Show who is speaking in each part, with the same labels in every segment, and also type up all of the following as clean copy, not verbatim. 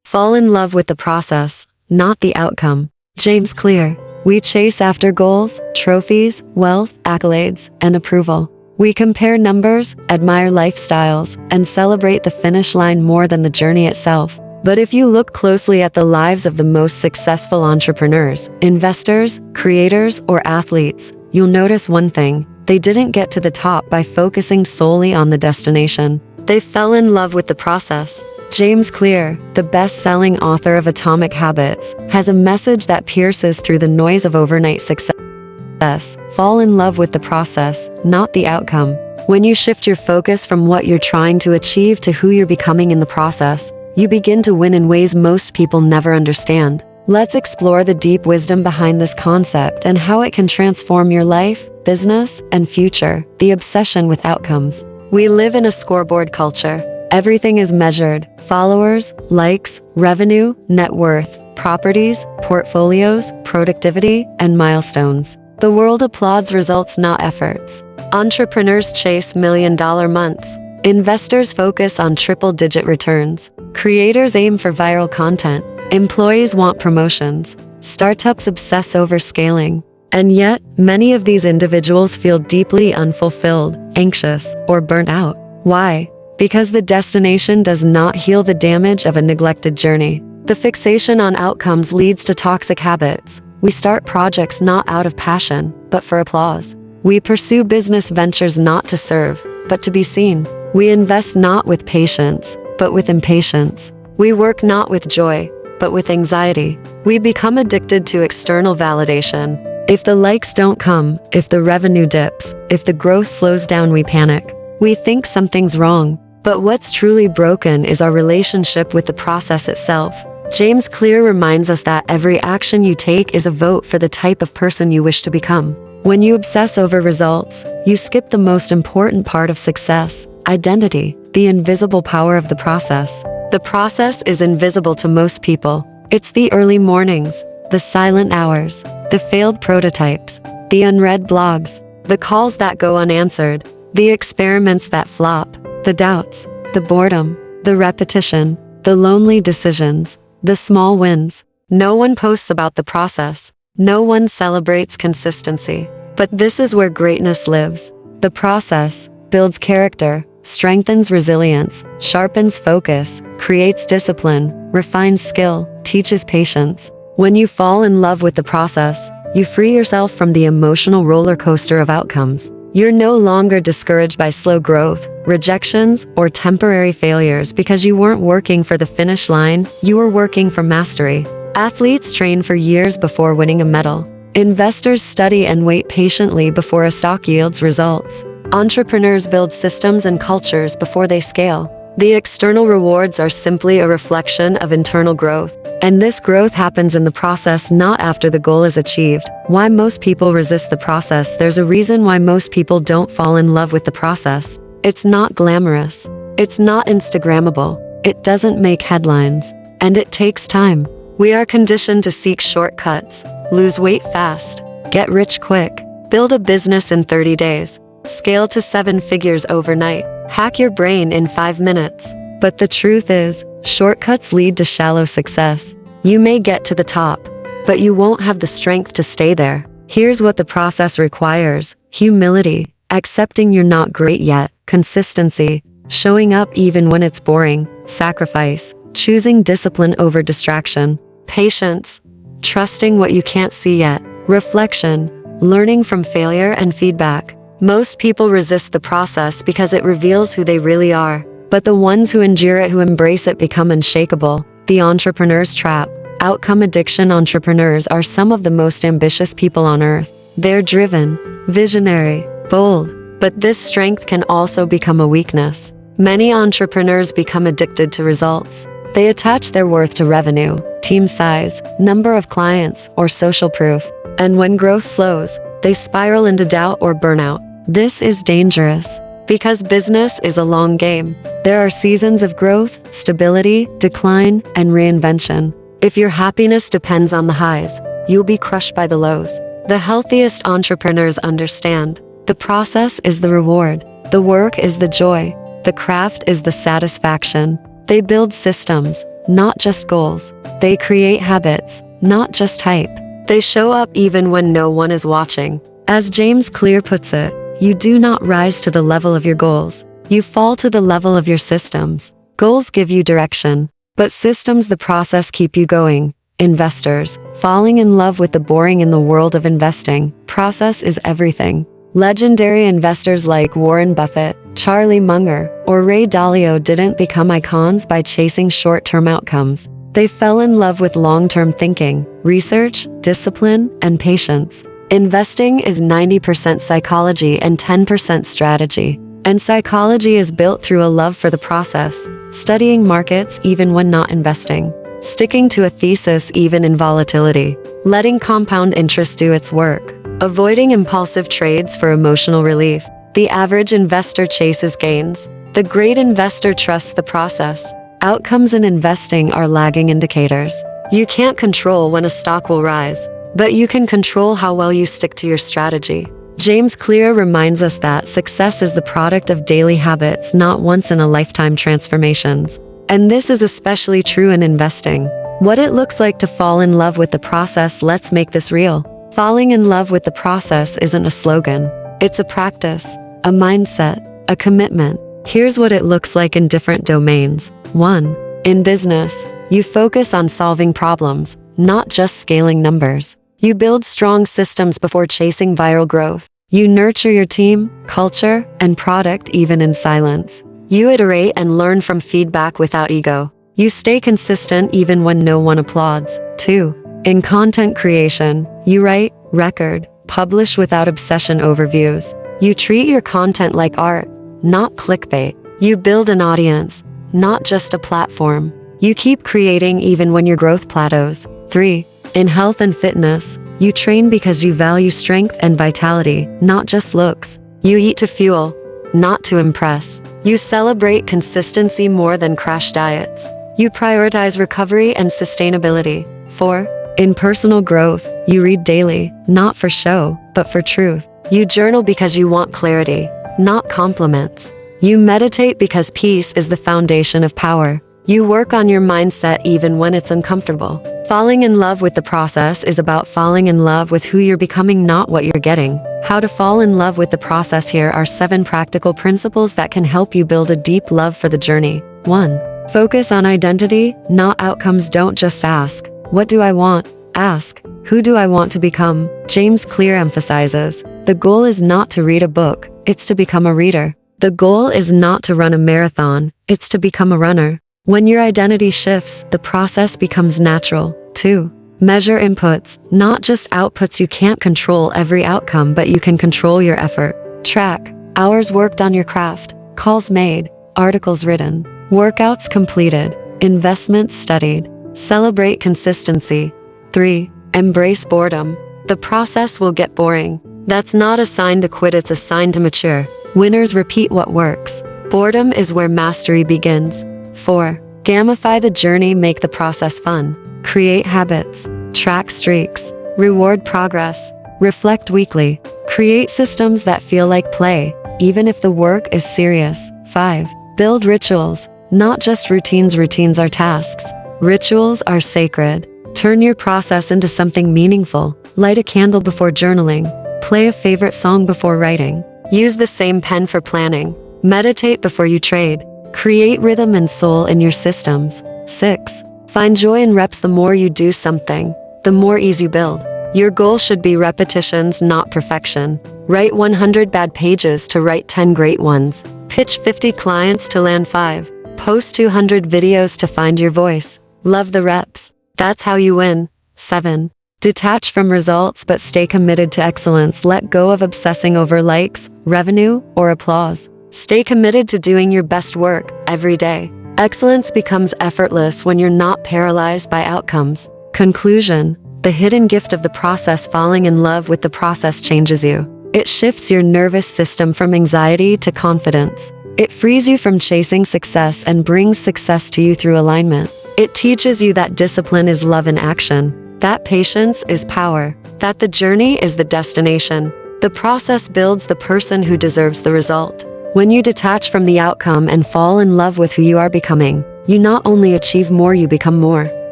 Speaker 1: Fall in love with the process, not the outcome. James Clear. We chase after goals, trophies, wealth, accolades, and approval. We compare numbers, admire lifestyles, and celebrate the finish line more than the journey itself. But if you look closely at the lives of the most successful entrepreneurs, investors, creators, or athletes, you'll notice one thing: they didn't get to the top by focusing solely on the destination. They fell in love with the process. James Clear, the best-selling author of Atomic Habits, has a message that pierces through the noise of overnight success. Fall in love with the process, not the outcome. When you shift your focus from what you're trying to achieve to who you're becoming in the process, you begin to win in ways most people never understand. Let's explore the deep wisdom behind this concept and how it can transform your life, business, and future. The obsession with outcomes. We live in a scoreboard culture. Everything is measured: followers, likes, revenue, net worth, properties, portfolios, productivity, and milestones. The world applauds results, not efforts. Entrepreneurs chase million-dollar months. Investors focus on triple-digit returns. Creators aim for viral content. Employees want promotions. Startups obsess over scaling. And yet, many of these individuals feel deeply unfulfilled, anxious, or burnt out. Why? Because the destination does not heal the damage of a neglected journey. The fixation on outcomes leads to toxic habits. We start projects not out of passion, but for applause. We pursue business ventures not to serve, but to be seen. We invest not with patience, but with impatience. We work not with joy, but with anxiety. We become addicted to external validation. If the likes don't come, if the revenue dips, if the growth slows down, we panic. We think something's wrong. But what's truly broken is our relationship with the process itself. James Clear reminds us that every action you take is a vote for the type of person you wish to become. When you obsess over results, you skip the most important part of success: identity, the invisible power of the process. The process is invisible to most people. It's the early mornings, the silent hours, the failed prototypes, the unread blogs, the calls that go unanswered, the experiments that flop, the doubts, the boredom, the repetition, the lonely decisions, the small wins. No one posts about the process. No one celebrates consistency. But this is where greatness lives. The process builds character, strengthens resilience, sharpens focus, creates discipline, refines skill, teaches patience. When you fall in love with the process, you free yourself from the emotional roller coaster of outcomes. You're no longer discouraged by slow growth, rejections, or temporary failures because you weren't working for the finish line, you were working for mastery. Athletes train for years before winning a medal. Investors study and wait patiently before a stock yields results. Entrepreneurs build systems and cultures before they scale. The external rewards are simply a reflection of internal growth. And this growth happens in the process, not after the goal is achieved. Why most people resist the process? There's a reason why most people don't fall in love with the process. It's not glamorous. It's not Instagrammable. It doesn't make headlines. And it takes time. We are conditioned to seek shortcuts, lose weight fast, get rich quick, build a business in 30 days, scale to 7 figures overnight, hack your brain in 5 minutes. But the truth is, shortcuts lead to shallow success. You may get to the top, but you won't have the strength to stay there. Here's what the process requires: humility, accepting you're not great yet, consistency, showing up even when it's boring, sacrifice, choosing discipline over distraction, patience, trusting what you can't see yet, reflection, learning from failure and feedback. Most people resist the process because it reveals who they really are. But the ones who endure it, who embrace it, become unshakable. The entrepreneur's trap. Outcome addiction. Entrepreneurs are some of the most ambitious people on earth. They're driven, visionary, bold. But this strength can also become a weakness. Many entrepreneurs become addicted to results. They attach their worth to revenue, team size, number of clients, or social proof. And when growth slows, they spiral into doubt or burnout. This is dangerous, because business is a long game. There are seasons of growth, stability, decline, and reinvention. If your happiness depends on the highs, you'll be crushed by the lows. The healthiest entrepreneurs understand the process is the reward, the work is the joy, the craft is the satisfaction. They build systems, not just goals. They create habits, not just hype. They show up even when no one is watching. As James Clear puts it, you do not rise to the level of your goals. You fall to the level of your systems. Goals give you direction, but systems, the process, keep you going. Investors, falling in love with the boring in the world of investing. Process is everything. Legendary investors like Warren Buffett, Charlie Munger, or Ray Dalio didn't become icons by chasing short-term outcomes. They fell in love with long-term thinking, research, discipline, and patience. Investing is 90% psychology and 10% strategy. And psychology is built through a love for the process, studying markets even when not investing, sticking to a thesis even in volatility, letting compound interest do its work, avoiding impulsive trades for emotional relief. The average investor chases gains. The great investor trusts the process. Outcomes in investing are lagging indicators. You can't control when a stock will rise, but you can control how well you stick to your strategy. James Clear reminds us that success is the product of daily habits, not once-in-a-lifetime transformations. And this is especially true in investing. What it looks like to fall in love with the process. Let's make this real. Falling in love with the process isn't a slogan. It's a practice, a mindset, a commitment. Here's what it looks like in different domains. 1. In business, you focus on solving problems, not just scaling numbers. You build strong systems before chasing viral growth. You nurture your team, culture, and product even in silence. You iterate and learn from feedback without ego. You stay consistent even when no one applauds. 2. In content creation, you write, record, publish without obsession over views. You treat your content like art, not clickbait. You build an audience, not just a platform. You keep creating even when your growth plateaus. 3. In health and fitness, you train because you value strength and vitality, not just looks. You eat to fuel, not to impress. You celebrate consistency more than crash diets. You prioritize recovery and sustainability. 4. In personal growth, you read daily, not for show, but for truth. You journal because you want clarity, not compliments. You meditate because peace is the foundation of power. You work on your mindset even when it's uncomfortable. Falling in love with the process is about falling in love with who you're becoming, not what you're getting. How to fall in love with the process. Here are 7 practical principles that can help you build a deep love for the journey. 1. Focus on identity, not outcomes. Don't just ask, what do I want? Ask, who do I want to become? James Clear emphasizes, the goal is not to read a book, it's to become a reader. The goal is not to run a marathon, it's to become a runner. When your identity shifts, the process becomes natural. 2. Measure inputs, not just outputs. You can't control every outcome, but you can control your effort. Track hours worked on your craft, calls made, articles written, workouts completed, investments studied. Celebrate consistency. 3. Embrace boredom. The process will get boring. That's not a sign to quit, it's a sign to mature. Winners repeat what works. Boredom is where mastery begins. 4. Gamify the journey, make the process fun. Create habits. Track streaks. Reward progress. Reflect weekly. Create systems that feel like play, even if the work is serious. 5. Build rituals, not just routines. Routines are tasks. Rituals are sacred. Turn your process into something meaningful. Light a candle before journaling. Play a favorite song before writing. Use the same pen for planning. Meditate before you trade. Create rhythm and soul in your systems. 6. Find joy in reps. The more you do something, the more ease you build. Your goal should be repetitions, not perfection. Write 100 bad pages to write 10 great ones. Pitch 50 clients to land 5. Post 200 videos to find your voice. Love the reps. That's how you win. 7. Detach from results but stay committed to excellence. Let go of obsessing over likes, revenue, or applause. Stay committed to doing your best work every day. Excellence becomes effortless when you're not paralyzed by outcomes. Conclusion: the hidden gift of the process. Falling in love with the process changes you. It shifts your nervous system from anxiety to confidence. It frees you from chasing success and brings success to you through alignment. It teaches you that discipline is love in action, that patience is power, that the journey is the destination. The process builds the person who deserves the result. When you detach from the outcome and fall in love with who you are becoming, you not only achieve more, you become more.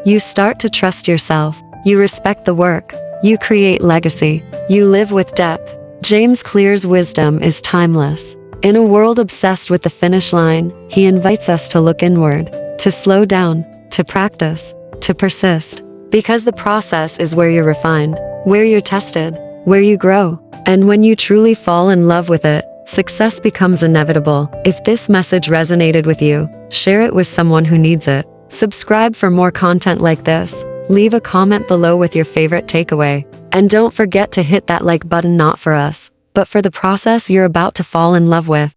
Speaker 1: You start to trust yourself. You respect the work. You create legacy. You live with depth. James Clear's wisdom is timeless. In a world obsessed with the finish line, he invites us to look inward, to slow down, to practice, to persist. Because the process is where you're refined, where you're tested, where you grow. And when you truly fall in love with it, success becomes inevitable. If this message resonated with you, share it with someone who needs it. Subscribe for more content like this. Leave a comment below with your favorite takeaway. And don't forget to hit that like button, not for us, but for the process you're about to fall in love with.